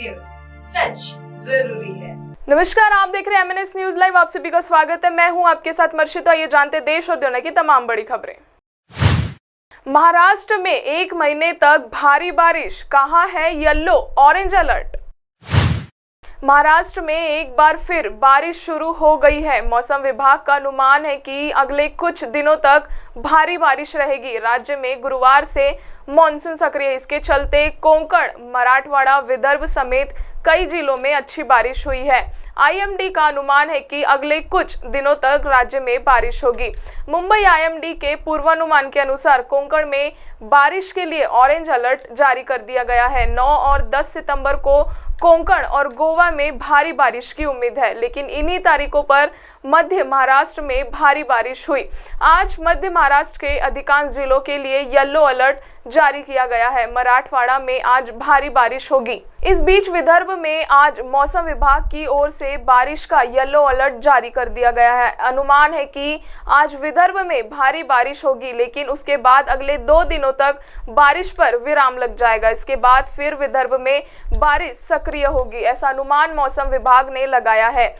News, सच जरूरी है। नमस्कार, आप देख रहे हैं MNS न्यूज लाइव। आप सभी का स्वागत है। मैं हूं आपके साथ मर्शिदा। ये जानते देश और दुनिया की तमाम बड़ी खबरें। महाराष्ट्र में 1 महीने तक भारी बारिश, कहां है येलो ऑरेंज अलर्ट। महाराष्ट्र में एक बार फिर बारिश शुरू हो गई है। मौसम विभाग का अनुमान है कि अगले कुछ दिनों तक भारी बारिश रहेगी। राज्य में गुरुवार से मॉनसून सक्रिय है। इसके चलते कोंकण, मराठवाड़ा, विदर्भ समेत कई जिलों में अच्छी बारिश हुई है। IMD का अनुमान है कि अगले कुछ दिनों तक राज्य में बारिश होगी। मुंबई IMD के पूर्वानुमान के अनुसार कोंकण में बारिश के लिए ऑरेंज अलर्ट जारी कर दिया गया है। 9 और 10 सितंबर को कोंकण और गोवा में भारी बारिश की उम्मीद है, लेकिन इन्हीं तारीखों पर मध्य महाराष्ट्र में भारी बारिश हुई। आज मध्य महाराष्ट्र के अधिकांश जिलों के लिए येलो अलर्ट जारी किया गया है। मराठवाड़ा में आज भारी बारिश होगी। इस बीच विदर्भ में आज मौसम विभाग की ओर से बारिश का येलो अलर्ट जारी कर दिया गया है। अनुमान है कि आज विदर्भ में भारी बारिश होगी, लेकिन उसके बाद अगले 2 दिनों तक बारिश पर विराम लग जाएगा। इसके बाद फिर विदर्भ में बारिश सक्रिय होगी, ऐसा अनुमान मौसम विभाग ने लगाया है।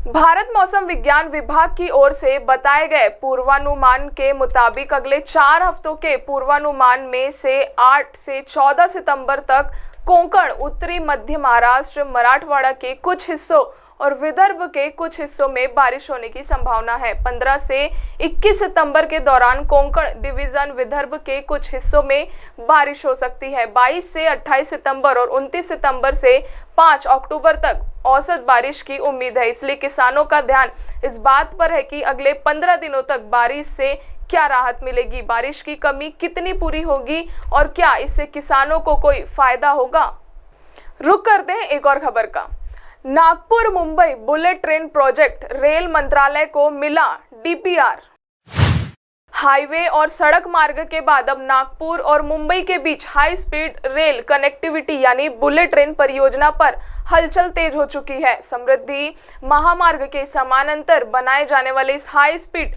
भारत मौसम विज्ञान विभाग की ओर से बताए गए पूर्वानुमान के मुताबिक अगले 4 हफ्तों के पूर्वानुमान में से 8 से 14 सितंबर तक कोंकण, उत्तरी मध्य महाराष्ट्र, मराठवाड़ा के कुछ हिस्सों और विदर्भ के कुछ हिस्सों में बारिश होने की संभावना है। 15 से 21 सितंबर के दौरान कोंकण डिवीजन, विदर्भ के कुछ हिस्सों में बारिश हो सकती है। 22 से 28 सितंबर और 29 सितंबर से 5 अक्टूबर तक औसत बारिश की उम्मीद है। इसलिए किसानों का ध्यान इस बात पर है कि अगले 15 दिनों तक बारिश से क्या राहत मिलेगी, बारिश की कमी कितनी पूरी होगी और क्या इससे किसानों को कोई फायदा होगा। रुक करते हैं एक और खबर का। Nagpur Mumbai bullet train project, rail मंत्रालय को मिला DPR। हाईवे और सड़क मार्ग के बाद अब नागपुर और मुंबई के बीच हाई स्पीड रेल कनेक्टिविटी यानी बुलेट ट्रेन परियोजना पर हलचल तेज हो चुकी है। समृद्धि महामार्ग के समानांतर बनाए जाने वाले इस high speed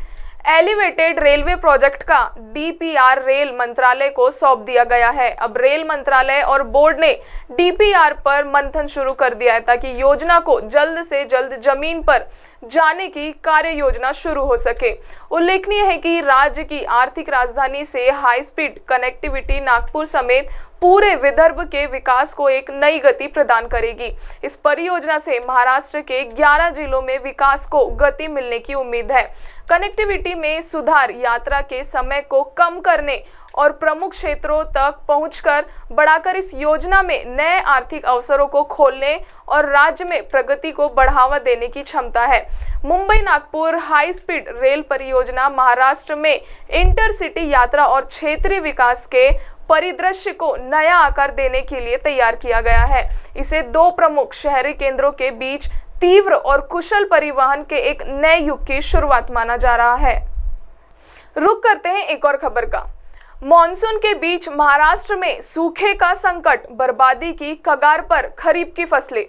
elevated railway project का DPR रेल मंत्रालय को सौंप दिया गया है। अब रेल मंत्रालय और बोर्ड ने DPR पर मंथन शुरू कर दिया है ताकि योजना को जल्द से जल्द जमीन पर जाने की कार्य योजना शुरू हो सके। उल्लेखनीय है कि राज्य की आर्थिक राजधानी से हाई स्पीड कनेक्टिविटी नागपुर समेत पूरे विदर्भ के विकास को एक नई गति प्रदान करेगी। इस परियोजना से महाराष्ट्र के 11 जिलों में विकास को गति मिलने की उम्मीद है। कनेक्टिविटी में सुधार, यात्रा के समय को कम करने और प्रमुख क्षेत्रों तक पहुंचकर बढ़ाकर इस योजना में नए आर्थिक अवसरों को खोलने और राज्य में प्रगति को बढ़ावा देने की क्षमता है। Mumbai Nagpur high speed rail परियोजना महाराष्ट्र में इंटरसिटी यात्रा और क्षेत्रीय विकास के परिदृश्य को नया आकार देने के लिए तैयार किया गया है। इसे 2 प्रमुख शहरी केंद्रों के बीच तीव्र और कुशल परिवहन के एक नए युग की शुरुआत माना जा रहा है। रुक करते हैं एक और खबर का। मॉनसून के बीच महाराष्ट्र में सूखे का संकट, बर्बादी की कगार पर खरीफ की फसलें।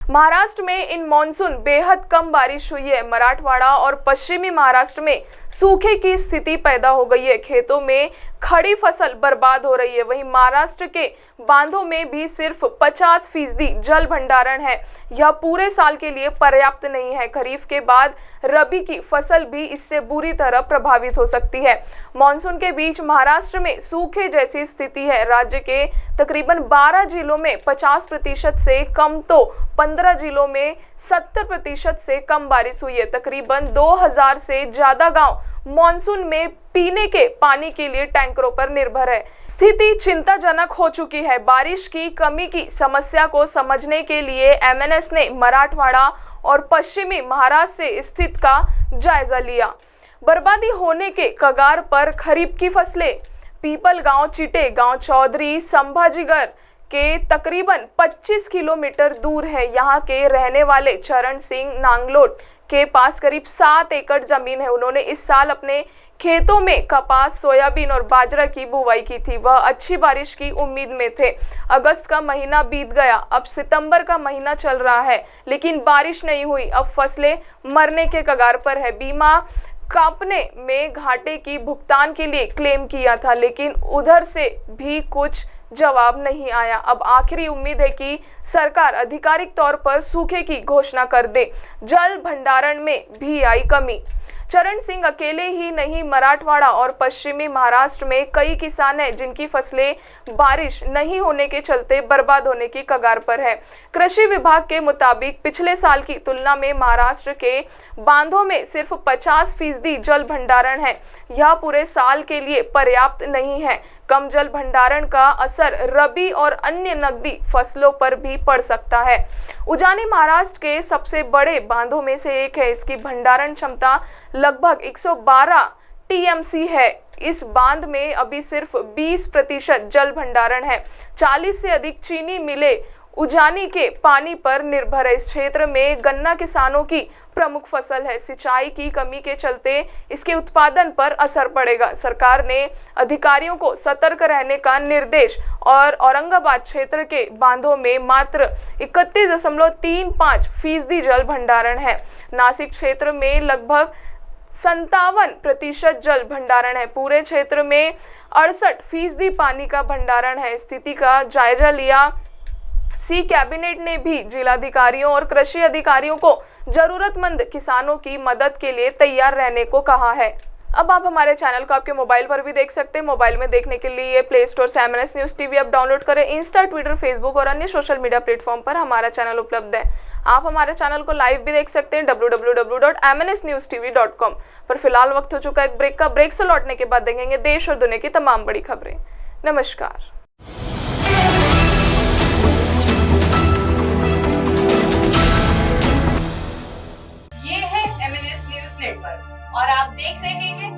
महाराष्ट्र में इन मॉनसून बेहद कम बारिश हुई है। मराठवाड़ा और पश्चिमी महाराष्ट्र में सूखे की स्थिति पैदा हो गई है। खेतों में खड़ी फसल बर्बाद हो रही है। वहीं महाराष्ट्र के बांधों में भी सिर्फ 50% जल भंडारण है। यह पूरे साल के लिए पर्याप्त नहीं है। खरीफ के बाद रबी की फसल भी इससे बुरी तरह प्रभावित हो सकती है। मॉनसून के बीच महाराष्ट्र में सूखे जैसी स्थिति है। राज्य के तकरीबन 12 जिलों में 50% से कम तो 15 जिलों में 70% से कम बारिश हुई है। तकरीबन 2000 से ज्यादा गांव मॉनसून में पीने के पानी के लिए टैंकरों पर निर्भर है। स्थिति चिंताजनक हो चुकी है। बारिश की कमी की समस्या को समझने के लिए MNS ने मराठवाड़ा और पश्चिमी महाराष्ट्र से स्थिति का जायजा लिया। बर्बादी होने के कगार पर खरीफ की फसलें। पीपलगांव, चिटे गांव चौधरी संभाजीगर के तकरीबन 25 किलोमीटर दूर है। यहाँ के रहने वाले चरण सिंह नांगलोट के पास करीब 7 एकड़ जमीन है। उन्होंने इस साल अपने खेतों में कपास, सोयाबीन और बाजरा की बुवाई की थी। वह अच्छी बारिश की उम्मीद में थे। अगस्त का महीना बीत गया, अब सितंबर का महीना चल रहा है, लेकिन बारिश नहीं हुई। अब फसलें मरने के कगार पर है। बीमा कंपनी में घाटे की भुगतान के लिए क्लेम किया था, लेकिन उधर से भी कुछ जवाब नहीं आया। अब आखिरी उम्मीद है कि सरकार आधिकारिक तौर पर सूखे की घोषणा कर दे। जल भंडारण में भी आई कमी। चरण सिंह अकेले ही नहीं, मराठवाड़ा और पश्चिमी महाराष्ट्र में कई किसान हैं जिनकी फसलें बारिश नहीं होने के चलते बर्बाद होने की कगार पर है। कृषि विभाग के मुताबिक पिछले साल की तुलना में महाराष्ट्र के बांधों में सिर्फ 50% जल भंडारण है। यह पूरे साल के लिए पर्याप्त नहीं है। कम जल भंडारण का असर रबी और अन्य नकदी फसलों पर भी पड़ सकता है। उजानी महाराष्ट्र के सबसे बड़े बांधों में से एक है। इसकी भंडारण क्षमता लगभग 112 टीएमसी है। इस बांध में अभी सिर्फ 20% जल भंडारण है। 40 से अधिक चीनी मिलें उजानी के पानी पर निर्भर है। इस क्षेत्र में गन्ना किसानों की प्रमुख फसल है। सिंचाई की कमी के चलते इसके उत्पादन पर असर पड़ेगा। सरकार ने अधिकारियों को सतर्क रहने का निर्देश और औरंगाबाद क्षेत्र के बांधों में मात्र 31.35% जल भंडारण है। नासिक क्षेत्र में लगभग 57% जल भंडारण है। पूरे क्षेत्र में 68% पानी का भंडारण है। स्थिति का जायजा लिया सी कैबिनेट ने भी जिलाधिकारियों और कृषि अधिकारियों को जरूरतमंद किसानों की मदद के लिए तैयार रहने को कहा है। अब आप हमारे चैनल को आपके मोबाइल पर भी देख सकते हैं। मोबाइल में देखने के लिए प्ले स्टोर से MNS news TV app download करें। इंस्टा, ट्विटर, फेसबुक और अन्य सोशल मीडिया प्लेटफॉर्म पर हमारा चैनल उपलब्ध है। आप हमारे चैनल को लाइव भी देख सकते हैं www.mnsnewstv.com पर। फिलहाल वक्त हो चुका है एक ब्रेक का। ब्रेक से लौटने के बाद देखेंगे देश और दुनिया की तमाम बड़ी खबरें। नमस्कार। ये है MNS न्यूज़ नेटवर्क और आप देख रहे हैं